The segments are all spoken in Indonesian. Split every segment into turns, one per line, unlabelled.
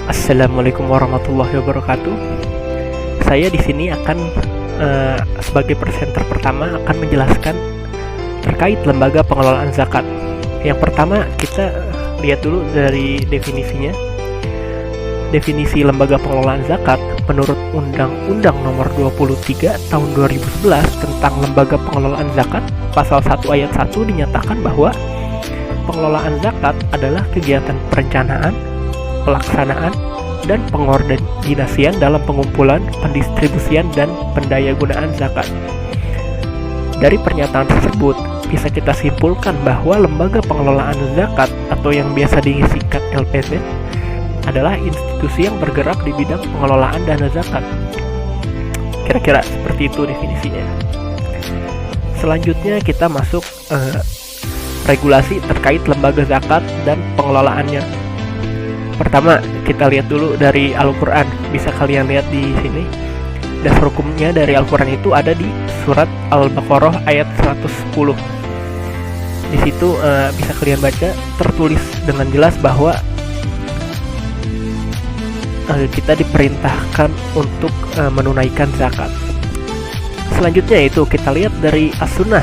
Assalamualaikum warahmatullahi wabarakatuh. Saya di sini akan sebagai presenter pertama akan menjelaskan terkait lembaga pengelolaan zakat. Yang pertama kita lihat dulu dari definisinya. Definisi lembaga pengelolaan zakat menurut Undang-Undang Nomor 23 Tahun 2011 tentang Lembaga Pengelolaan Zakat, pasal 1 ayat 1 dinyatakan bahwa pengelolaan zakat adalah kegiatan perencanaan, pelaksanaan, dan pengordinasian dalam pengumpulan, pendistribusian, dan pendayagunaan zakat. Dari pernyataan tersebut, bisa kita simpulkan bahwa lembaga pengelolaan zakat atau yang biasa disingkat LPZ adalah institusi yang bergerak di bidang pengelolaan dana zakat. Kira-kira seperti itu definisinya. Selanjutnya kita masuk regulasi terkait lembaga zakat dan pengelolaannya. Pertama, kita lihat dulu dari Al-Quran. Bisa kalian lihat di sini. Dasar hukumnya dari Al-Quran itu ada di surat Al-Baqarah ayat 110. Di situ bisa kalian baca, tertulis dengan jelas bahwa kita diperintahkan untuk menunaikan zakat. Selanjutnya itu kita lihat dari As-Sunnah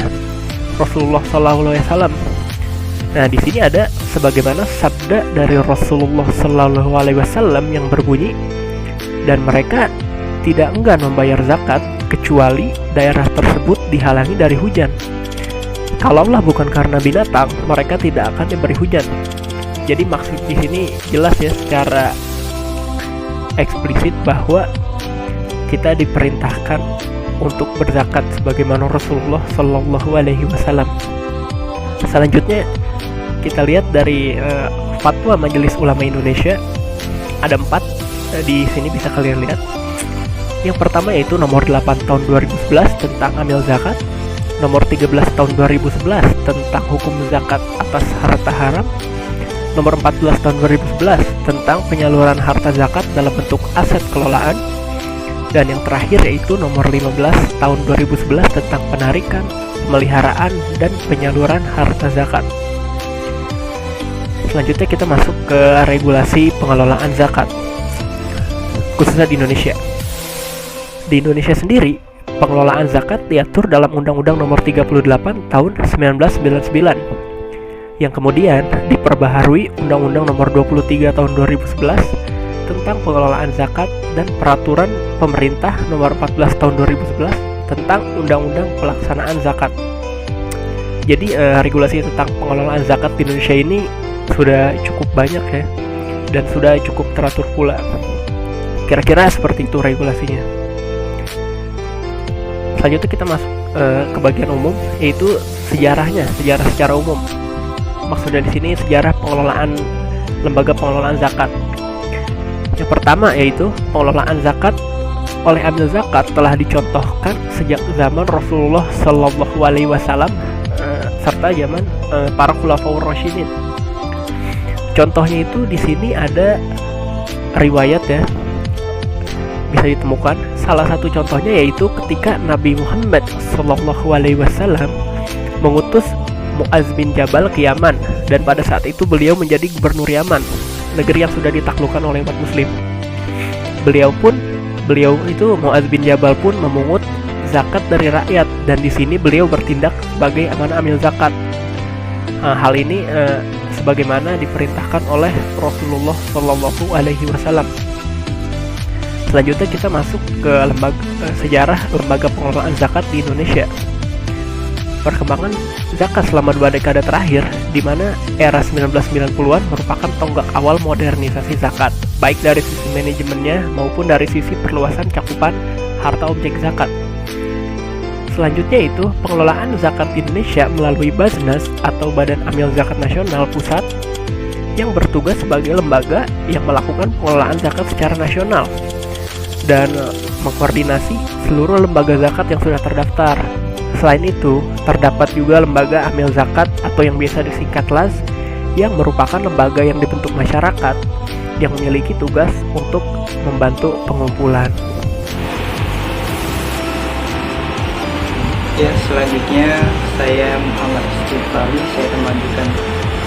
Rasulullah SAW. Nah, di sini ada sebagaimana sabda dari Rasulullah SAW yang berbunyi, dan mereka tidak enggan membayar zakat kecuali daerah tersebut dihalangi dari hujan. Kalaulah bukan karena binatang, mereka tidak akan diberi hujan. Jadi maksud di sini jelas ya secara eksplisit bahwa kita diperintahkan untuk berzakat sebagaimana Rasulullah SAW. Selanjutnya kita lihat dari fatwa Majelis Ulama Indonesia, ada 4 di sini bisa kalian lihat. Yang pertama yaitu nomor 8 tahun 2011 tentang amil zakat, nomor 13 tahun 2011 tentang hukum zakat atas harta haram, nomor 14 tahun 2011 tentang penyaluran harta zakat dalam bentuk aset kelolaan, dan yang terakhir yaitu nomor 15 tahun 2011 tentang penarikan, pemeliharaan, dan penyaluran harta zakat. Selanjutnya kita masuk ke regulasi pengelolaan zakat, khususnya di Indonesia. Di Indonesia sendiri, pengelolaan zakat diatur dalam Undang-Undang Nomor 38 Tahun 1999, yang kemudian diperbaharui Undang-Undang Nomor 23 Tahun 2011 tentang pengelolaan zakat dan Peraturan Pemerintah Nomor 14 Tahun 2011 tentang Undang-Undang Pelaksanaan Zakat. Jadi regulasi tentang pengelolaan zakat di Indonesia ini sudah cukup banyak ya, dan sudah cukup teratur pula. Kira-kira seperti itu regulasinya. Selanjutnya kita masuk ke bagian umum, yaitu sejarah secara umum. Maksudnya di sini sejarah pengelolaan lembaga pengelolaan zakat. Yang pertama yaitu pengelolaan zakat oleh amil zakat telah dicontohkan sejak zaman Rasulullah SAW serta zaman para khulafaur rasyidin. Contohnya itu di sini ada riwayat ya, bisa ditemukan. Salah satu contohnya yaitu ketika Nabi Muhammad SAW mengutus Mu'az bin Jabal ke Yaman, dan pada saat itu beliau menjadi gubernur Yaman, negeri yang sudah ditaklukkan oleh umat muslim. Beliau itu Mu'az bin Jabal pun memungut zakat dari rakyat, dan di sini beliau bertindak sebagai amanah amil zakat. Hal ini sebagaimana diperintahkan oleh Rasulullah SAW. Selanjutnya kita masuk ke sejarah lembaga pengelolaan zakat di Indonesia. Perkembangan zakat selama 2 dekade terakhir, di mana era 1990-an merupakan tonggak awal modernisasi zakat, baik dari sisi manajemennya maupun dari sisi perluasan cakupan harta objek zakat. Selanjutnya itu pengelolaan zakat di Indonesia melalui Baznas atau Badan Amil Zakat Nasional Pusat, yang bertugas sebagai lembaga yang melakukan pengelolaan zakat secara nasional dan mengkoordinasi seluruh lembaga zakat yang sudah terdaftar. Selain itu, terdapat juga lembaga amil zakat atau yang biasa disingkat LAZ, yang merupakan lembaga yang dibentuk masyarakat yang memiliki tugas untuk membantu pengumpulan.
Ya, selanjutnya saya Muhammad Istighfari. Saya akan melanjutkan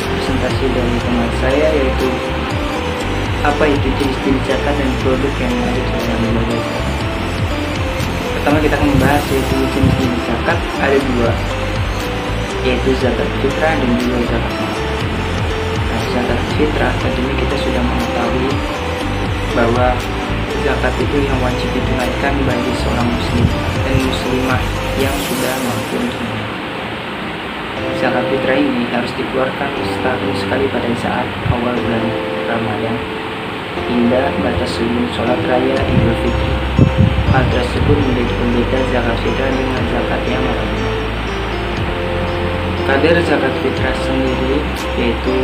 presentasi dari teman saya, yaitu apa Apa itu jenis-jenis zakat dan produk yang ada di dalam lembaga zakat? Pertama kita akan membahas yaitu jenis-jenis zakat ada dua, yaitu zakat fitrah dan juga zakat mal. Nah, zakat fitrah tentunya kita sudah mengetahui bahwa zakat itu yang wajib ditunaikan bagi seorang muslim dan muslimah yang sudah mampu untuk menunaikan. Zakat fitrah ini harus dikeluarkan setahun sekali pada saat awal bulan Ramadan hingga batas sebelum sholat raya Idul Fitri. Hal tersebut menjadi pembeda zakat fitrah dengan zakat yang lain. Kadar zakat fitrah sendiri yaitu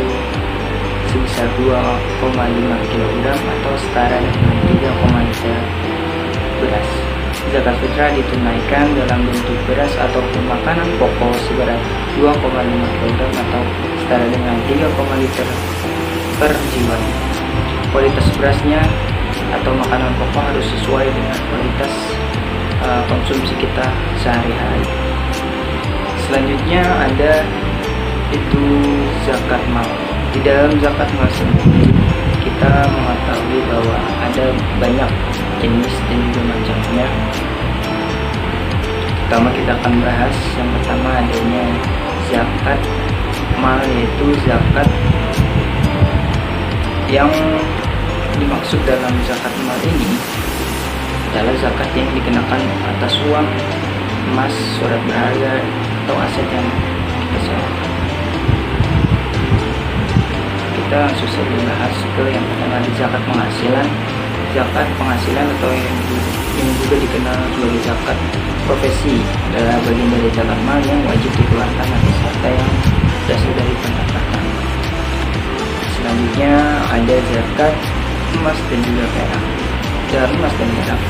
sebesar 2,5 kg atau setara dengan 3 liter beras. Zakat fitrah ditunaikan dalam bentuk beras ataupun makanan pokok seberat 2,5 kg atau setara dengan 3 liter per jiwa. Kualitas berasnya atau makanan pokok harus sesuai dengan kualitas konsumsi kita sehari-hari. Selanjutnya ada itu zakat mal. Di dalam zakat mal sendiri kita mengetahui bahwa ada banyak jenis dan juga macamnya. Pertama kita akan bahas yang pertama adanya zakat mal, yaitu zakat yang dimaksud dalam zakat mal ini adalah zakat yang dikenakan atas uang, emas, surat berharga atau aset yang kita sewakan. Kita langsung saja membahas ke yang pertama di zakat penghasilan. Zakat penghasilan atau yang juga dikenal sebagai zakat profesi adalah bagian dari zakat mal yang wajib dikeluarkan atas harta yang berasal dari pendapatan. Selanjutnya ada zakat emas dan juga perak. Zakat emas dan perak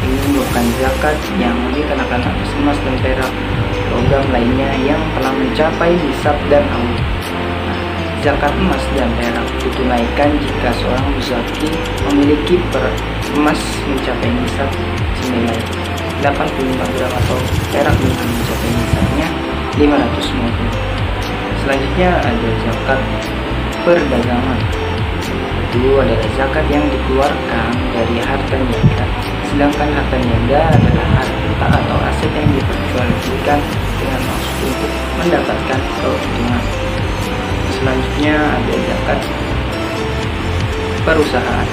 ini merupakan zakat yang dikenakan atas emas dan perak logam lainnya yang telah mencapai nisab dan aud. Zakat emas dan perak ditunaikan jika seorang muzaki memiliki emas mencapai nisab senilai 85 gram atau perak dengan mencapai nisabnya 550. Selanjutnya ada zakat perdagangan. Itu adalah zakat yang dikeluarkan dari harta niaga, sedangkan harta niaga adalah harta atau aset yang diperjualbelikan dengan maksud untuk mendapatkan keuntungan. Selanjutnya ada zakat perusahaan.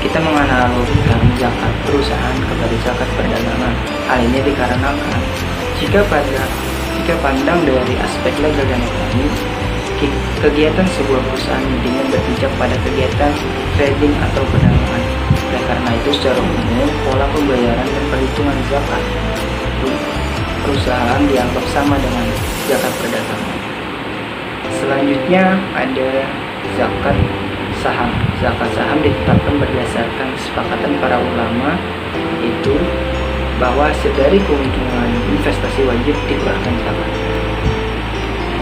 Kita menganalogikan zakat perusahaan kepada zakat perdagangan. Hal ini dikarenakan jika pandang dari aspek legal dan ekonomi, kegiatan sebuah perusahaan intinya berpijak pada kegiatan trading atau perdagangan. Dan karena itu secara umum pola pembayaran dan perhitungan zakat perusahaan dianggap sama dengan zakat perdagangan. Selanjutnya ada zakat saham. Zakat saham ditetapkan berdasarkan kesepakatan para ulama, itu bahwa hasil dari keuntungan investasi wajib dikeluarkan zakat.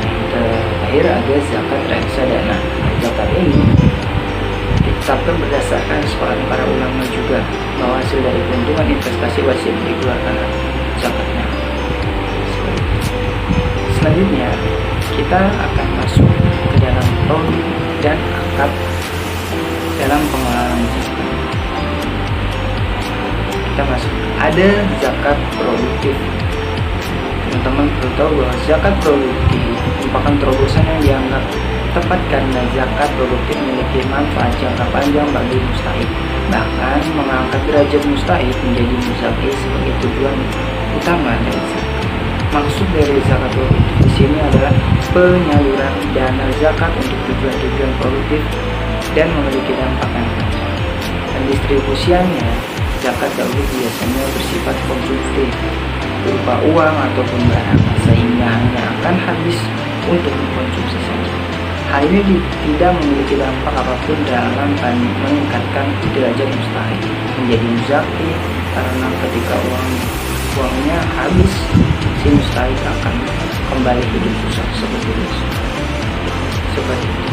Yang terakhir ada zakat reksadana. Zakat ini ditetapkan berdasarkan kesepakatan para ulama juga bahwa hasil dari keuntungan investasi wajib dikeluarkan zakatnya. Selanjutnya kita akan masuk ke dalam produk dan akad dalam pengelolaan zakat. Kita masuk, ada zakat produktif. Teman-teman perlu tahu bahwa zakat produktif merupakan terobosan yang dianggap tepat karena zakat produktif memiliki manfaat jangka panjang bagi mustahik, bahkan mengangkat derajat mustahik menjadi muzaki sebagai tujuan utama dari zakat. Maksud dari zakat produktif di sini adalah penyaluran dana zakat untuk tujuan-tujuan produktif dan memiliki dampak yang panjang. Dan distribusiannya, zakat dahulu biasanya bersifat konsumtif berupa uang ataupun barang, sehingga hanya akan habis untuk mengkonsumsi saja. Hal ini tidak memiliki dampak apapun dalam meningkatkan derajat mustahik menjadi muzaki, karena ketika uangnya habis, si mustahik akan kembali hidup susah seperti itu.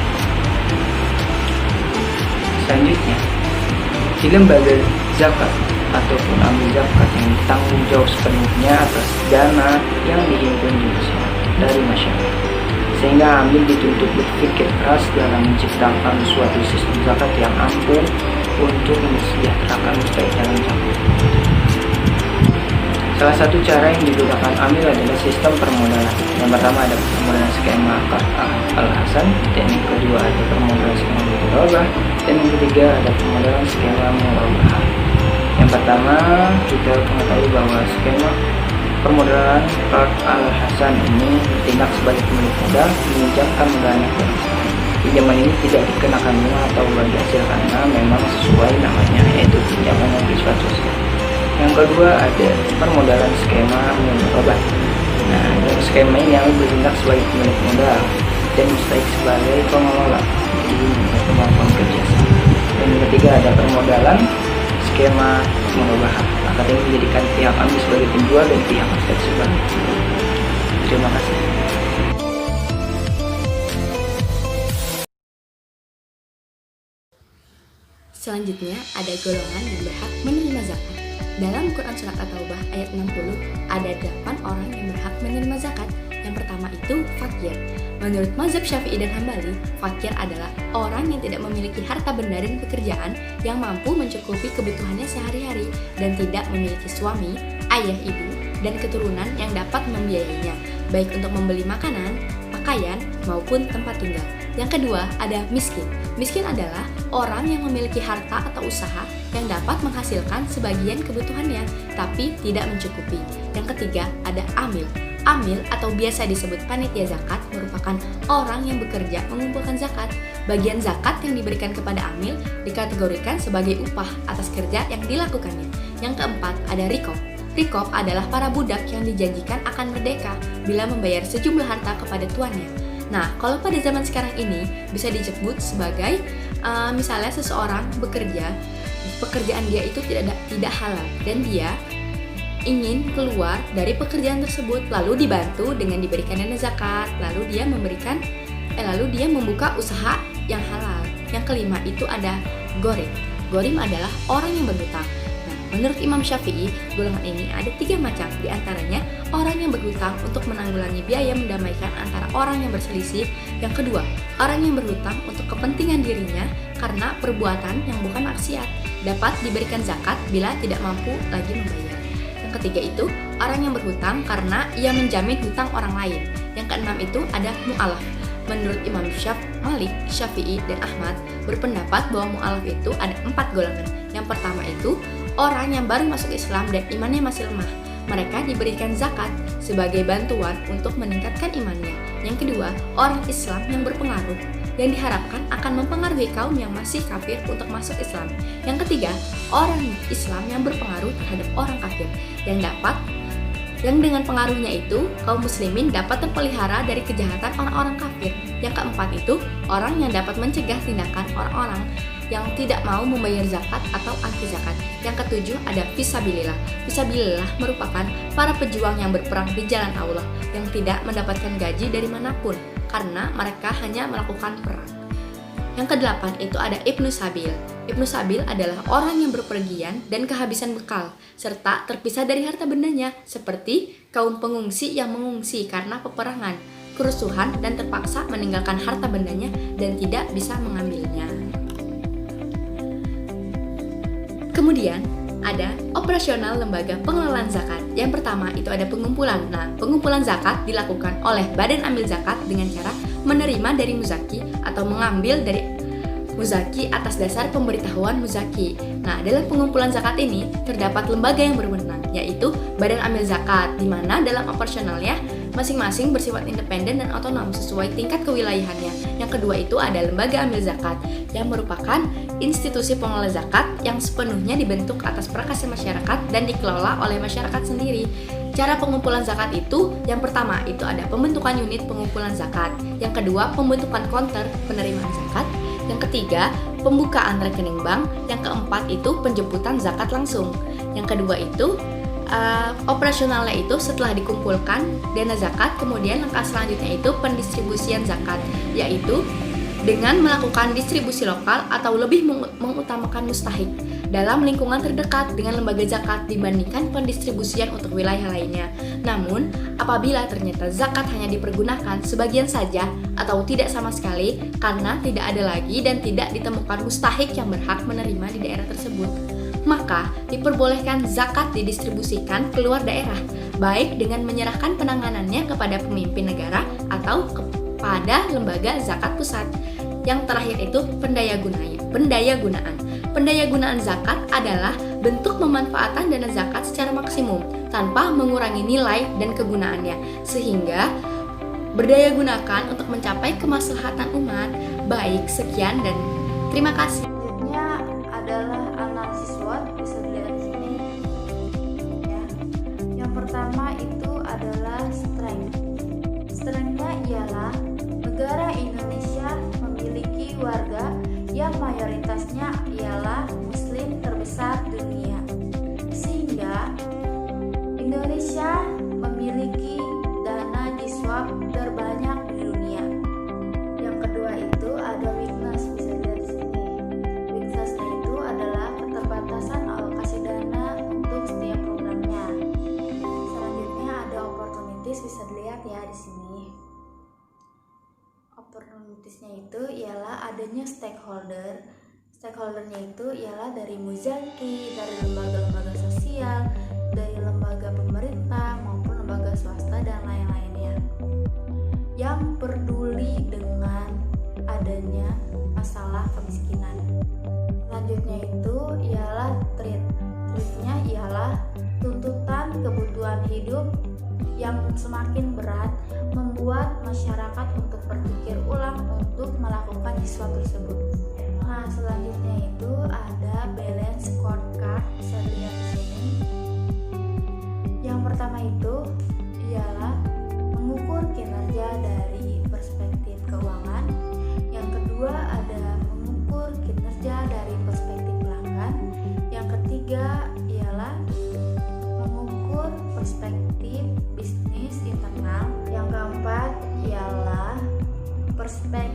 Selanjutnya, di lembaga zakat ataupun amil zakat yang tanggung jawab sepenuhnya atas dana yang dihimpun dari masyarakat. sehingga amil dituntut berpikir keras dalam menciptakan suatu sistem zakat yang ampuh untuk mensejahterakan mustahiknya zakat. Salah satu cara yang digunakan amil adalah sistem permodalan. Yang pertama ada permodalan skema Al-Hasan, dan yang kedua ada permodalan skema Mudharabah, dan yang ketiga ada permodalan skema Murabahah. Yang pertama, kita mengetahui bahwa skema permodalan Al-Hasan ini bertindak sebagai pemilik modal meminjamkan modalnya ke orang. Pinjaman ini tidak dikenakan bunga atau bagi hasil karena memang sesuai namanya, yaitu pinjaman yang bersifat sosial. Yang kedua ada permodalan skema Mudharabah. Nah, dalam skema ini yang bertindak sebagai pemilik modal dan mustahik sebagai pengelola, jadi kemampuan kerjasama. Dan yang ketiga ada permodalan skema Murabahah. Akad ini menjadikan pihak amil sebagai penjual dan pihak mustahik sebagai penjual. Terima kasih.
Selanjutnya ada golongan yang berhak menerima zakat. Dalam Quran Surat At-Taubah ayat 60 ada 8 orang yang berhak menerima zakat. Yang pertama itu fakir. Menurut mazhab Syafi'i dan Hambali, fakir adalah orang yang tidak memiliki harta benda dan pekerjaan yang mampu mencukupi kebutuhannya sehari-hari dan tidak memiliki suami, ayah, ibu, dan keturunan yang dapat membiayainya, baik untuk membeli makanan, pakaian, maupun tempat tinggal. Yang kedua ada miskin. Miskin adalah orang yang memiliki harta atau usaha yang dapat menghasilkan sebagian kebutuhannya, tapi tidak mencukupi. Yang ketiga ada amil. Amil atau biasa disebut panitia zakat merupakan orang yang bekerja mengumpulkan zakat. Bagian zakat yang diberikan kepada amil dikategorikan sebagai upah atas kerja yang dilakukannya. Yang keempat ada rikob. Rikob adalah para budak yang dijanjikan akan merdeka bila membayar sejumlah harta kepada tuannya. Nah, kalau pada zaman sekarang ini bisa disebut sebagai misalnya seseorang bekerja, pekerjaan dia itu tidak halal dan dia ingin keluar dari pekerjaan tersebut, lalu dibantu dengan diberikan dana zakat, lalu dia membuka usaha yang halal. Yang kelima itu ada gorim. Gorim adalah orang yang berhutang. Nah, menurut Imam Syafi'i, golongan ini ada 3 macam, diantaranya orang yang berhutang untuk menanggulangi biaya mendamaikan antara orang yang berselisih. Yang kedua, orang yang berhutang untuk kepentingan dirinya karena perbuatan yang bukan maksiat, dapat diberikan zakat bila tidak mampu lagi membayar. Yang ketiga itu orang yang berhutang karena ia menjamin hutang orang lain. Yang keenam itu ada mu'alaf. Menurut Imam Malik, Syafi'i, dan Ahmad berpendapat bahwa mu'alaf itu ada 4 golongan. Yang pertama itu orang yang baru masuk Islam dan imannya masih lemah. Mereka diberikan zakat sebagai bantuan untuk meningkatkan imannya. Yang kedua, orang Islam yang berpengaruh yang diharapkan akan mempengaruhi kaum yang masih kafir untuk masuk Islam. Yang ketiga, orang Islam yang berpengaruh terhadap orang kafir yang dengan pengaruhnya itu kaum muslimin dapat terpelihara dari kejahatan orang-orang kafir. Yang keempat itu orang yang dapat mencegah tindakan orang-orang yang tidak mau membayar zakat atau anti zakat. Yang ketujuh ada fisabilillah. Fisabilillah merupakan para pejuang yang berperang di jalan Allah yang tidak mendapatkan gaji dari manapun karena mereka hanya melakukan perang. Yang kedelapan itu ada Ibnu Sabil. Ibnu Sabil adalah orang yang berpergian dan kehabisan bekal serta terpisah dari harta bendanya, seperti kaum pengungsi yang mengungsi karena peperangan, kerusuhan, dan terpaksa meninggalkan harta bendanya dan tidak bisa mengambilnya. Kemudian ada operasional lembaga pengelolaan zakat. Yang pertama itu ada pengumpulan. Nah, pengumpulan zakat dilakukan oleh Badan Amil Zakat dengan cara menerima dari muzaki atau mengambil dari muzaki atas dasar pemberitahuan muzaki. Nah, dalam pengumpulan zakat ini terdapat lembaga yang berwenang, yaitu Badan Amil Zakat, di mana dalam operasionalnya masing-masing bersifat independen dan otonom sesuai tingkat kewilayahannya. Yang kedua itu ada Lembaga Amil Zakat, yang merupakan institusi pengelola zakat yang sepenuhnya dibentuk atas prakarsa masyarakat dan dikelola oleh masyarakat sendiri. Cara pengumpulan zakat itu, yang pertama itu ada pembentukan unit pengumpulan zakat, yang kedua pembentukan konter penerimaan zakat, yang ketiga pembukaan rekening bank, yang keempat itu penjemputan zakat langsung, yang kedua itu operasionalnya itu setelah dikumpulkan dana zakat, kemudian langkah selanjutnya itu pendistribusian zakat, yaitu dengan melakukan distribusi lokal atau lebih mengutamakan mustahik dalam lingkungan terdekat dengan lembaga zakat dibandingkan pendistribusian untuk wilayah lainnya. Namun, apabila ternyata zakat hanya dipergunakan sebagian saja atau tidak sama sekali karena tidak ada lagi dan tidak ditemukan mustahik yang berhak menerima di daerah tersebut, maka diperbolehkan zakat didistribusikan keluar daerah, baik dengan menyerahkan penanganannya kepada pemimpin negara atau kepada lembaga zakat pusat. Yang terakhir itu pendayagunaan. Pendayagunaan zakat adalah bentuk pemanfaatan dana zakat secara maksimum tanpa mengurangi nilai dan kegunaannya, sehingga berdaya gunakan untuk mencapai kemaslahatan umat. Baik, sekian dan terima kasih.
Selanjutnya adalah analisis SWOT, bisa dilihat di sini. Ya. Yang pertama itu adalah strength. Strength-nya ialah negara Indonesia memiliki warga yang mayoritasnya ialah Muslim terbesar dunia, sehingga Indonesia memiliki dana jiswab terbanyak di dunia. Yang kedua itu ada weakness, bisa dilihat di sini. Weakness-nya itu adalah keterbatasan alokasi dana untuk setiap programnya. Selanjutnya ada opportunities, bisa dilihat ya di sini. Opportunities-nya itu ialah adanya stakeholder. Stakeholdernya itu ialah dari muzaki, dari lembaga-lembaga sosial, dari lembaga pemerintah maupun lembaga swasta dan lain-lainnya yang peduli dengan adanya masalah kemiskinan. Selanjutnya itu ialah treat-nya ialah tuntutan kebutuhan hidup yang semakin berat membuat masyarakat untuk berpikir ulang untuk melakukan sesuatu tersebut. Nah, selanjutnya itu ada balance scorecard, bisa dilihat di sini. Yang pertama itu ialah mengukur kinerja dari perspektif keuangan. Yang kedua ada mengukur kinerja dari perspektif pelanggan. Yang ketiga ialah mengukur perspektif bisnis internal. Yang keempat ialah perspektif